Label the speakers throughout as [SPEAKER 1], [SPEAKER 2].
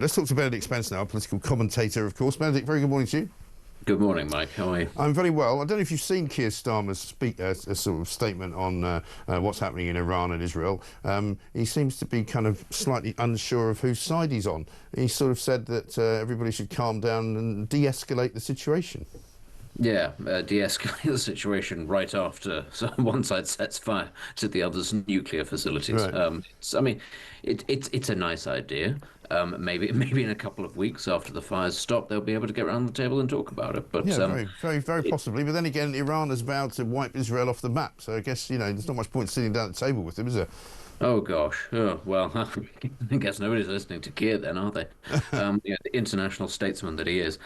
[SPEAKER 1] Let's talk to Benedict Spence now, a political commentator, of course. Benedict, very good morning to you.
[SPEAKER 2] Good morning, Mike. How are you?
[SPEAKER 1] I'm very well. I don't know if you've seen Keir Starmer's a sort of statement on what's happening in Iran and Israel. He seems to be kind of slightly unsure of whose side he's on. He sort of said that everybody should calm down and de-escalate the situation.
[SPEAKER 2] Yeah, de-escalate the situation right after one side sets fire to the other's nuclear facilities.
[SPEAKER 1] Right.
[SPEAKER 2] It's a nice idea. Maybe in a couple of weeks after the fires stop, they'll be able to get around the table and talk about it. But
[SPEAKER 1] Yeah, very possibly. But then again, Iran has vowed to wipe Israel off the map. So I guess, there's not much point sitting down at the table with them, is there?
[SPEAKER 2] Oh gosh. Oh, well, I guess nobody's listening to Keir then, are they? The international statesman that he is.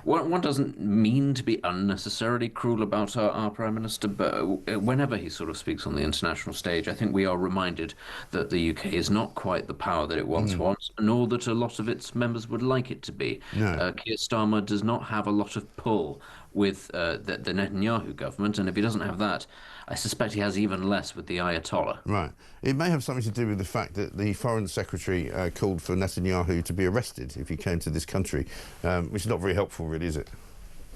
[SPEAKER 2] One doesn't mean to be unnecessarily cruel about our Prime Minister, but whenever he sort of speaks on the international stage, I think we are reminded that the UK is not quite the power that it once was, nor that a lot of its members would like it to be.
[SPEAKER 1] No.
[SPEAKER 2] Keir Starmer does not have a lot of pull with the Netanyahu government, and if he doesn't have that, I suspect he has even less with the Ayatollah.
[SPEAKER 1] Right. It may have something to do with the fact that the Foreign Secretary called for Netanyahu to be arrested if he came to this country, which is not very helpful, really, is it?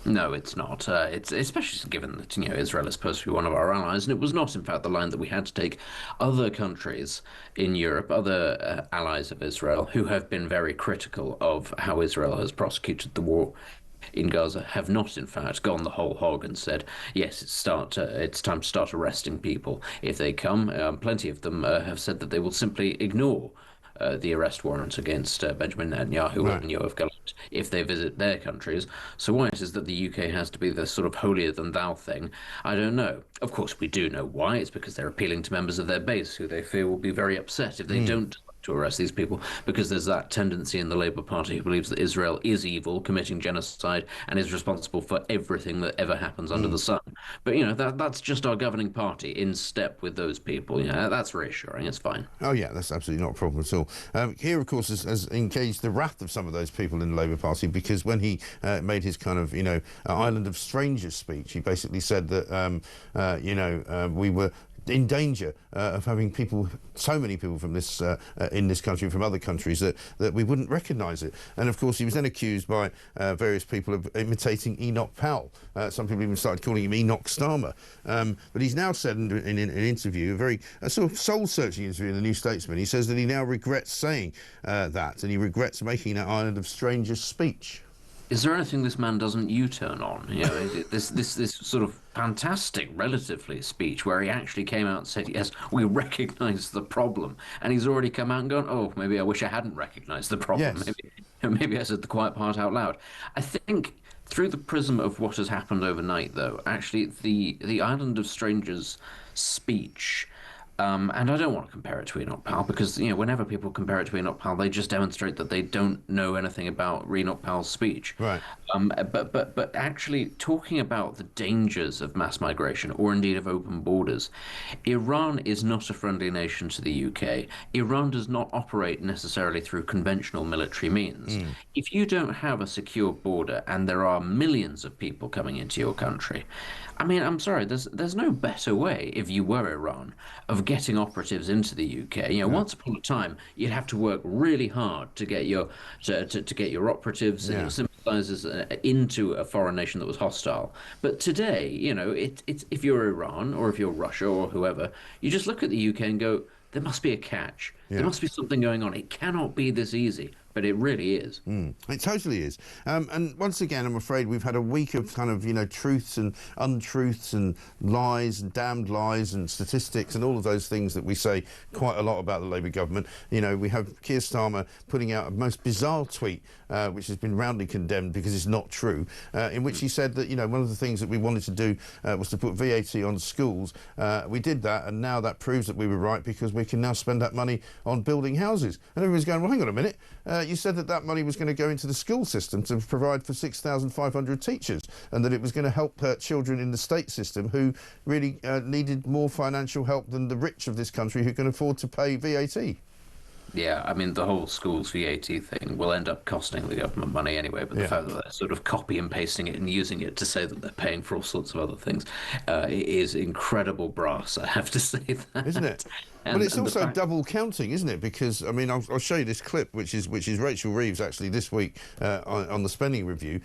[SPEAKER 2] No, it's not. It's especially given that Israel is supposed to be one of our allies, and it was not, in fact, the line that we had to take. Other countries in Europe, other allies of Israel, who have been very critical of how Israel has prosecuted the war in Gaza, have not, in fact, gone the whole hog and said, yes, it's time to start arresting people if they come. Plenty of them have said that they will simply ignore the arrest warrant against Benjamin Netanyahu
[SPEAKER 1] Right.
[SPEAKER 2] and Yoav Gallant if they visit their countries. So why it is that the UK has to be this sort of holier-than-thou thing, I don't know. Of course, we do know why. It's because they're appealing to members of their base who they fear will be very upset if they don't to arrest these people, because there's that tendency in the Labour Party who believes that Israel is evil, committing genocide, and is responsible for everything that ever happens under the sun. But that's just our governing party in step with those people. That's reassuring. It's fine.
[SPEAKER 1] Oh, yeah, that's absolutely not a problem at all. Here, of course, has engaged the wrath of some of those people in the Labour Party, because when he made his kind of, Island of Strangers speech, he basically said that, we were in danger of having so many people from this in this country, from other countries, that we wouldn't recognise it. And of course, he was then accused by various people of imitating Enoch Powell. Some people even started calling him Enoch Starmer. But he's now said in an interview, a sort of soul-searching interview in the New Statesman, he says that he now regrets saying that, and he regrets making that Island of Strangers speech.
[SPEAKER 2] Is there anything this man doesn't U-turn on? This sort of fantastic, relatively, speech where he actually came out and said, yes, we recognise the problem. And he's already come out and gone, oh, maybe I wish I hadn't recognised the problem.
[SPEAKER 1] Yes.
[SPEAKER 2] Maybe I said the quiet part out loud. I think through the prism of what has happened overnight, though, actually the Island of Strangers speech, and I don't want to compare it to Enoch Powell, because whenever people compare it to Enoch Powell, they just demonstrate that they don't know anything about Enoch Powell's speech.
[SPEAKER 1] Right.
[SPEAKER 2] But actually talking about the dangers of mass migration, or indeed of open borders, Iran is not a friendly nation to the UK. Iran does not operate necessarily through conventional military means. If you don't have a secure border and there are millions of people coming into your country, I mean, I'm sorry, there's no better way, if you were Iran, of getting operatives into the UK. Once upon a time, you'd have to work really hard to get your to get your operatives and your sympathizers into a foreign nation that was hostile. But today, it's if you're Iran or if you're Russia or whoever, you just look at the UK and go, there must be a catch.
[SPEAKER 1] Yeah.
[SPEAKER 2] There must be something going on. It cannot be this easy. But it really is.
[SPEAKER 1] It totally is. And once again, I'm afraid we've had a week of kind of, truths and untruths and lies and damned lies and statistics and all of those things that we say quite a lot about the Labour government. We have Keir Starmer putting out a most bizarre tweet, which has been roundly condemned because it's not true, in which he said that, one of the things that we wanted to do was to put VAT on schools. We did that, and now that proves that we were right, because we can now spend that money on building houses. And everyone's going, well, hang on a minute. You said that money was going to go into the school system to provide for 6,500 teachers, and that it was going to help children in the state system who really needed more financial help than the rich of this country who can afford to pay VAT.
[SPEAKER 2] Yeah, I mean, the whole schools VAT thing will end up costing the government money anyway, but the
[SPEAKER 1] Yeah,
[SPEAKER 2] fact that they're sort of copy and pasting it and using it to say that they're paying for all sorts of other things it is incredible brass, I have to say
[SPEAKER 1] isn't it?
[SPEAKER 2] that.
[SPEAKER 1] Well,
[SPEAKER 2] And
[SPEAKER 1] it's
[SPEAKER 2] the
[SPEAKER 1] also
[SPEAKER 2] fact,
[SPEAKER 1] double counting, isn't it? Because I mean, I'll show you this clip, which is Rachel Reeves actually this week on the spending review,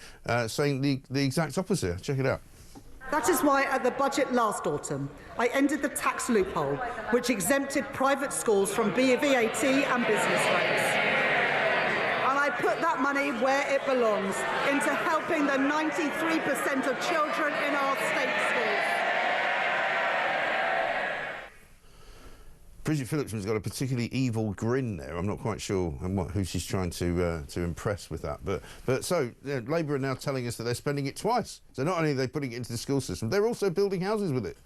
[SPEAKER 1] saying the exact opposite. Check it out.
[SPEAKER 3] That is why at the budget last autumn, I ended the tax loophole which exempted private schools from VAT and business rates. And I put that money where it belongs, into helping the 93% of children in our state schools.
[SPEAKER 1] Bridget Phillipson's got a particularly evil grin there. I'm not quite sure who she's trying to impress with that. But so Labour are now telling us that they're spending it twice. So not only are they putting it into the school system, they're also building houses with it.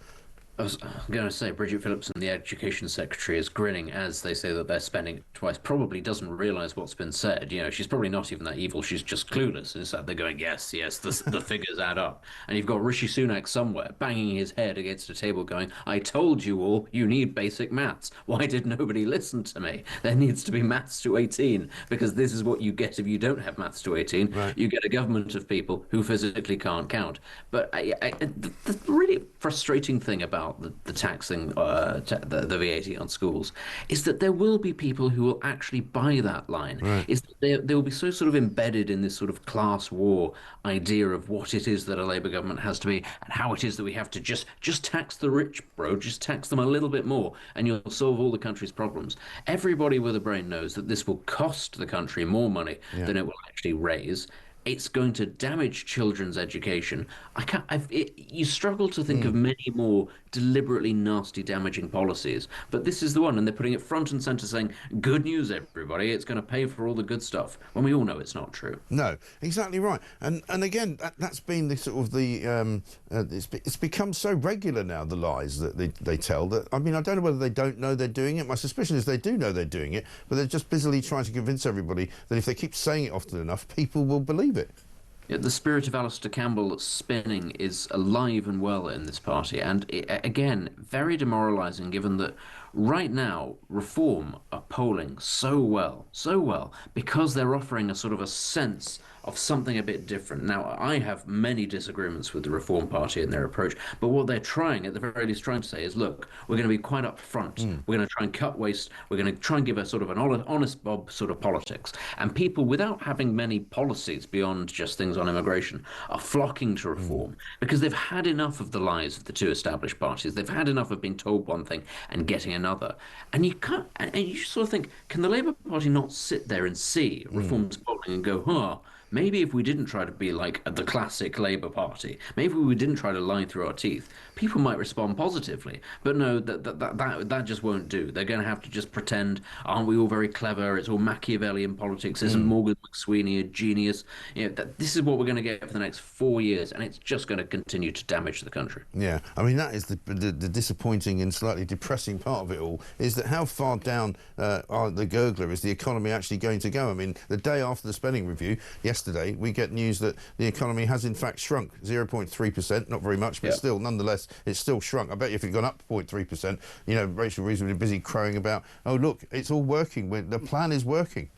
[SPEAKER 2] I was going to say, Bridget Phillipson, the Education Secretary, is grinning as they say that they're spending it twice. Probably doesn't realise what's been said. You know, she's probably not even that evil. She's just clueless. And it's like they're going, yes, yes, the figures add up. And you've got Rishi Sunak somewhere banging his head against a table going, I told you all, you need basic maths. Why did nobody listen to me? There needs to be maths to 18, because this is what you get if you don't have maths to 18.
[SPEAKER 1] Right.
[SPEAKER 2] You get a government of people who physically can't count. But the really frustrating thing about the taxing, the VAT on schools, is that there will be people who will actually buy that line.
[SPEAKER 1] Right.
[SPEAKER 2] Is that they will be so sort of embedded in this sort of class war idea of what it is that a Labour government has to be and how it is that we have to just tax the rich, bro, just tax them a little bit more and you'll solve all the country's problems. Everybody with a brain knows that this will cost the country more money than it will actually raise. It's going to damage children's education. You struggle to think of many more deliberately nasty, damaging policies, but this is the one, and they're putting it front and center, saying, "Good news, everybody! It's going to pay for all the good stuff." When we all know it's not true.
[SPEAKER 1] No, exactly right. And again, that's been the sort of the it's become so regular now, the lies that they tell, that I mean, I don't know whether they don't know they're doing it. My suspicion is they do know they're doing it, but they're just busily trying to convince everybody that if they keep saying it often enough, people will believe it.
[SPEAKER 2] Yeah, the spirit of Alistair Campbell spinning is alive and well in this party, and again, very demoralising given that right now Reform are polling so well, because they're offering a sort of a sense of something a bit different. Now, I have many disagreements with the Reform Party and their approach, but what they're trying, at the very least, trying to say is, look, we're going to be quite upfront. We're going to try and cut waste. We're going to try and give a sort of an honest Bob sort of politics. And people, without having many policies beyond just things on immigration, are flocking to Reform because they've had enough of the lies of the two established parties. They've had enough of being told one thing and getting another. And you can't, and you sort of think, can the Labour Party not sit there and see Reform's polling and go, huh? Maybe if we didn't try to be like the classic Labour Party, maybe we didn't try to lie through our teeth, people might respond positively. But no, that just won't do. They're going to have to just pretend, aren't we all very clever? It's all Machiavellian politics. Isn't Morgan McSweeney a genius? You know, this is what we're going to get for the next 4 years, and it's just going to continue to damage the country.
[SPEAKER 1] Yeah, I mean, that is the disappointing and slightly depressing part of it all, is that how far down the gurgler is the economy actually going to go? I mean, the day after the spending review, yesterday, we get news that the economy has in fact shrunk 0.3%, not very much, but still, nonetheless, it's still shrunk. I bet you if it had gone up 0.3%, you know, Rachel Reeves would be busy crowing about, oh, look, it's all working. The plan is working.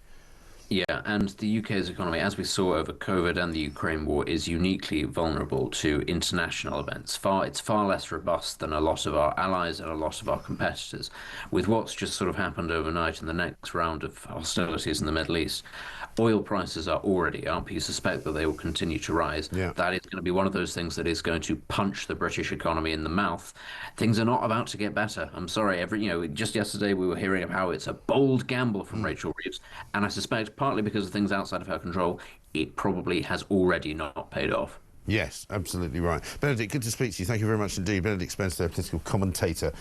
[SPEAKER 2] Yeah, and the UK's economy, as we saw over COVID and the Ukraine war, is uniquely vulnerable to international events. It's far less robust than a lot of our allies and a lot of our competitors. With what's just sort of happened overnight in the next round of hostilities in the Middle East, oil prices are already up. You suspect that they will continue to rise.
[SPEAKER 1] Yeah.
[SPEAKER 2] That is going to be one of those things that is going to punch the British economy in the mouth. Things are not about to get better. I'm sorry. Just yesterday we were hearing of how it's a bold gamble from Rachel Reeves, and I suspect partly because of things outside of her control, it probably has already not paid off.
[SPEAKER 1] Yes, absolutely right. Benedict, good to speak to you. Thank you very much indeed. Benedict Spencer, political commentator.